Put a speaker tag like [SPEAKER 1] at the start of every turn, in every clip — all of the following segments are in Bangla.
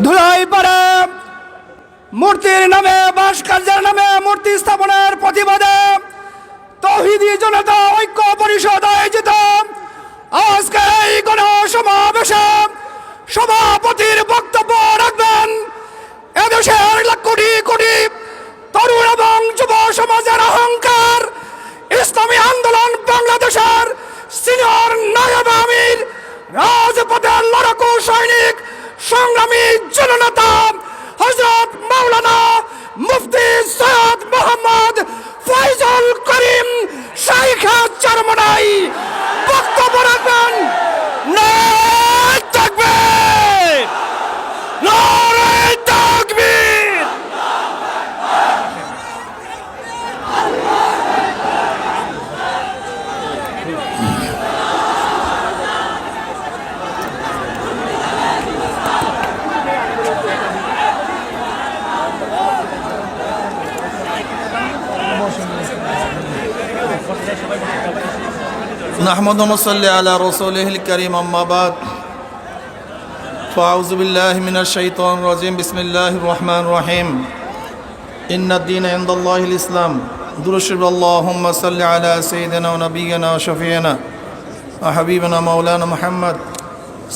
[SPEAKER 1] ধুলাই পড়ে মূর্তির নামে ভাস্কর্যের নামে মূর্তি স্থাপনের প্রতিবাদে তৌহিদি জনতা ঐক্য পরিষদ আয়োজিত আজকে এই গণসমাবেশে সভাপতির বক্তব্য রাখবেন এদেশের কোটি কোটি তরুণ এবং যুব সমাজের অহংকার ইসলামী আন্দোলন বাংলাদেশের সিনিয়র নায়েব আমির রাজপথের লড়াকু সৈনিক সংগ্রামী জননেতা হযরত মাওলানা মুফতি সৈয়দ মোহাম্মদ ফয়জুল করিম শাইখ চরমনাই বক্তব্য রাখবেন। নারে তাকবীর, নারে তাকবীর।
[SPEAKER 2] نحمد ونصلي على رسوله الكريم أما بعد فأعوذ بالله من الشيطان الرجيم بسم الله الرحمن الرحيم إن الدين عند الله الإسلام درشد اللهم صل على سيدنا ونبينا وشفيعنا وحبيبنا مولانا محمد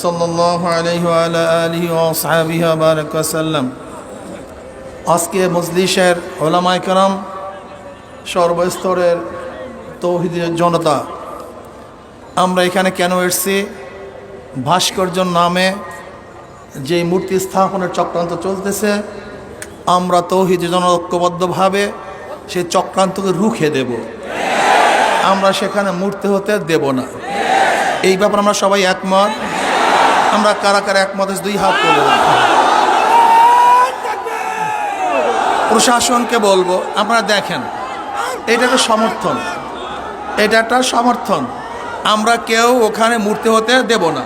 [SPEAKER 2] صلى الله عليه وعلى آله وأصحابه وبارك وسلم আজকে মজলিসের ওলামায়ে কেরাম সর্বস্তরের তৌহিদি জনতা আমরা এখানে কেন এসেছি? ভাস্কর্যের নামে যে মূর্তি স্থাপনের চক্রান্ত চলতেছে, আমরা তৌহিদি ঐক্যবদ্ধভাবে সেই চক্রান্তকে রুখে দেব। আমরা সেখানে মূর্তি হতে দেব না। এই ব্যাপারে আমরা সবাই একমত। আমরা কারা কারা একমত দুই হাত তুলে প্রশাসনকে বলবো, আপনারা দেখেন এটা একটা সমর্থন, এটা একটা সমর্থন। আমরা কেউ ওখানে মূর্তি হতে দেব না।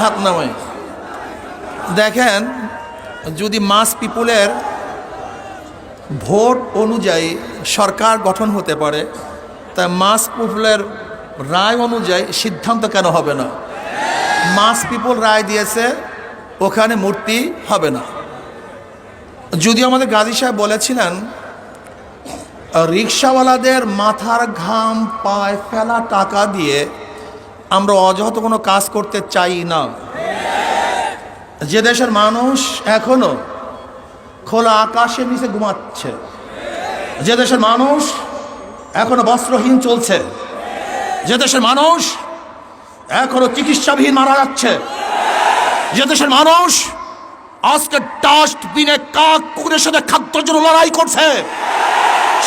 [SPEAKER 2] হাত নামাই দেখেন, যদি মাস পিপুলের ভোট অনুযায়ী সরকার গঠন হতে পারে, তাই মাস পিপুলের রায় অনুযায়ী সিদ্ধান্ত কেন হবে না? মাস পিপুল রায় দিয়েছে ওখানে মূর্তি হবে না। যদিও আমাদের গাজী সাহেব বলেছিলেন রিক্সাওয়ালাদের মাথার ঘাম পায়ে ফেলা টাকা দিয়ে আমরা অযথা কোনো কাজ করতে চাই না। যে দেশের মানুষ এখনো খোলা আকাশের নিচে ঘুমাচ্ছে, যে দেশের মানুষ এখনো বস্ত্রহীন চলছে, যে দেশের মানুষ এখনো চিকিৎসাবিহীন মারা যাচ্ছে, যে দেশের মানুষ আজকে ডাস্টবিনে কাক কুকুরের সাথে খাদ্যের জন্য লড়াই করছে,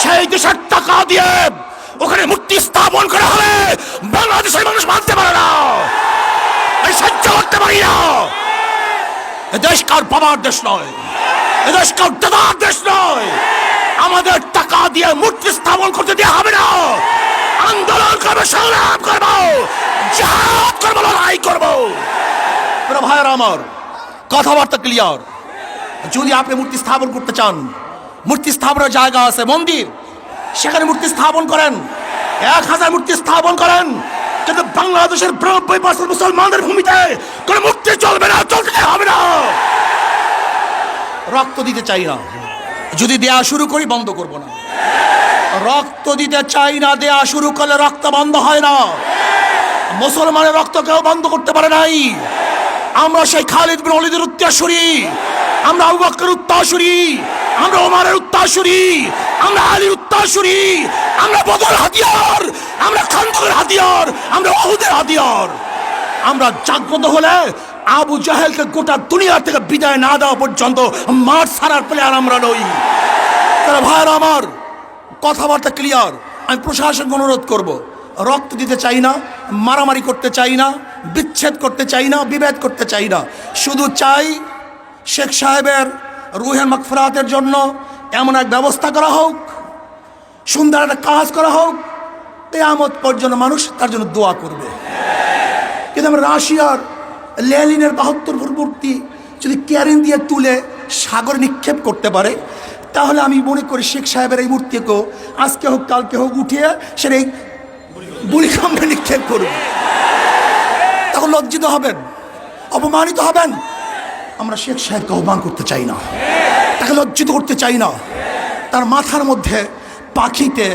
[SPEAKER 2] সেই দেশের টাকা দিয়ে ওখানে মূর্তি স্থাপন করা হলে বাংলাদেশের মানুষ মানতে পারে না, সহ্য করতে পারি না। এদেশ কার বাবার দেশ নয়, এদেশ কার দাদার দেশ নয়। আমাদের টাকা দিয়ে মূর্তি স্থাপন করতে দেওয়া হবে না। আন্দোলন করবো, সংগ্রাম করবো, জিহাদ করবো, লড়াই করবো। ভাইয়েরা আমার, কথাবার্তা ক্লিয়ার। যদি আপনি মূর্তি স্থাপন করতে চান, মূর্তি স্থাপনের জায়গা আছে, মন্দির, সেখানে মূর্তি স্থাপন করেন, 1000 মূর্তি স্থাপন করেন, কিন্তু বাংলাদেশের 92% মুসলমানদের ভূমিতে কোন মূর্তি চলবে না, চলতে হবে না। রক্ত দিতে চাই না, যদি দেয়া শুরু করি বন্ধ করব না। রক্ত দিতে চাই না, দেয়া শুরু করলে রক্ত বন্ধ হয় না। মুসলমানের রক্ত কেউ বন্ধ করতে পারে নাই। আমরা সেই খালিদ বিন ওয়ালিদের উত্তরসূরি, আমরা আবু বকরের উত্তরসূরি, আমরা ওমরের উত্তরসূরি, আমরা আলীর উত্তরসূরি, আমরা বদর হাতিয়ার, আমরা খান্দকের হাতিয়ার, আমরা উহুদের হাতিয়ার। আমরা জাগ্রত হলে আবু জাহেলকে গোটা দুনিয়া থেকে বিদায় না দেওয়া পর্যন্ত মাঠ ছাড়ার প্লেয়ার আমরা নই। তারা ভাইয়েরা আমার, কথাবার্তা ক্লিয়ার। আমি প্রশাসনকে অনুরোধ করব, রক্ত দিতে চাই না, মারামারি করতে চাই না, বিচ্ছেদ করতে চাই না, বিভেদ করতে চাই না। শুধু চাই শেখ সাহেবের রুহের মাগফিরাতের জন্য এমন এক ব্যবস্থা করা হোক, সুন্দর একটা কাজ করা হোক, কিয়ামত পর্যন্ত মানুষ তার জন্য দোয়া করবে। কিন্তু আমরা রাশিয়ার লেনিনের 72 মূর্তি যদি ক্যারেন দিয়ে তুলে সাগরে নিক্ষেপ করতে পারে, তাহলে আমি মনে করি শেখ সাহেবের এই মূর্তিকেও আজকে হোক কালকে হোক উঠিয়ে সেটা এই বুড়িখামে নিক্ষেপ করবে। তখন লজ্জিত হবেন, অপমানিত হবেন। আমরা শেখ সাহেবকে আহ্বান করতে চাই না, তাকে লজ্জিত করতে চাই না। তার মাথার মধ্যে পাখিতে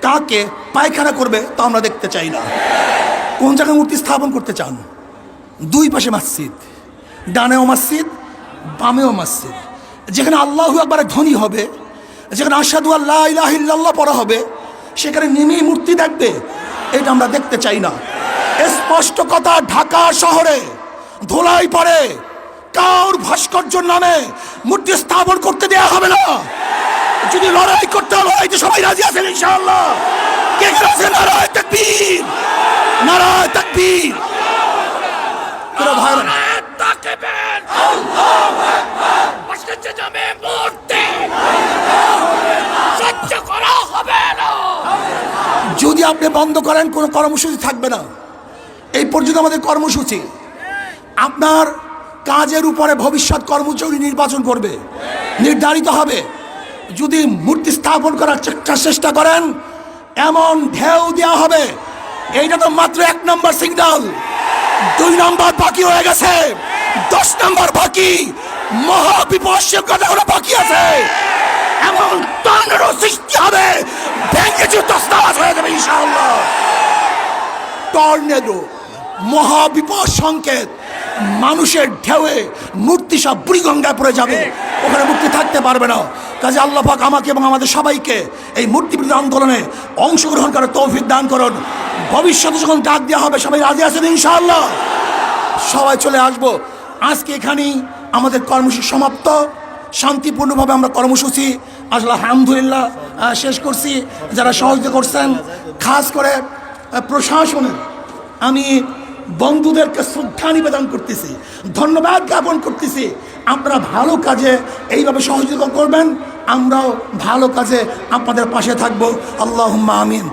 [SPEAKER 2] কাকে পায়খানা করবে তা আমরা দেখতে চাই না। কোন জায়গায় মূর্তি স্থাপন করতে চান? দুই পাশে মসজিদ, ডানেও মসজিদ, বামেও মসজিদ। যেখানে আল্লাহু আকবার ধ্বনি হবে, যেখানে আশহাদু আল্লা ইলাহা ইল্লাল্লাহ পড়া হবে, সেখানে নেমেই মূর্তি দেখবে, এটা আমরা দেখতে চাই না। স্পষ্ট কথা, ঢাকা শহরে ধুলাই পড়ে কাউর ভাস্কর্যের নামে মূর্তি স্থাপন করতে দেয়া হবে না। যদি লড়াই করতে হয়, লড়াইতে সবাই রাজি আছেন ইনশাআল্লাহ? কে কে আছেন? নারায়ে তাকবীর, নারায়ে তাকবীর। পুরো ভাইরা যদি আপনি বন্ধ করেন, কোনো কর্মসূচি থাকবে না। এই পর্যন্ত আমাদের কর্মসূচি। আপনার কাজের উপরে ভবিষ্যৎ কর্মসূচি নির্বাচন করবে, নির্ধারিত হবে। যদি মূর্তি স্থাপন করার চেষ্টা করেন, এমন ঢেউ দেওয়া হবে। এইটা তো মাত্র 1 নম্বর সিগন্যাল, 2 নম্বর বাকি হয়ে গেছে, 10 নম্বর বাকি। মহাবিপর্যয় কথা বাকি আছে। এমন টর্নেডো সৃষ্টি হবে, ভেঙে তছনছ হয়ে যাবে ইনশাআল্লাহ। টর্নেডো, মহাবিপদ সংকেত, মানুষের ঢেউয়ে মূর্তি সব বুড়িগঙ্গায় পড়ে যাবে, ওখানে মূর্তি থাকতে পারবে না। কাজে আল্লাহ পাক আমাকে এবং আমাদের সবাইকে এই মূর্তি বিরোধী আন্দোলনে অংশগ্রহণ করার তৌফিক দান করুন। ভবিষ্যতে যখন ডাক দেওয়া হবে, সবাই রাজি আছেন ইনশাআল্লাহ? সবাই চলে আসবো। আজকে এখানেই আমাদের কর্মসূচি সমাপ্ত। শান্তিপূর্ণভাবে আমরা কর্মসূচি আসলে আলহামদুলিল্লাহ শেষ করছি। যারা সহযোগিতা করছেন, খাস করে প্রশাসনের আমি বন্ধুদেরকে শ্রদ্ধা নিবেদন করতেছি, ধন্যবাদ জ্ঞাপন করতেছি। আপনারা ভালো কাজে এইভাবে সহযোগিতা করবেন, আমরাও ভালো কাজে আপনাদের পাশে থাকবো। আল্লাহুম্মা আমিন।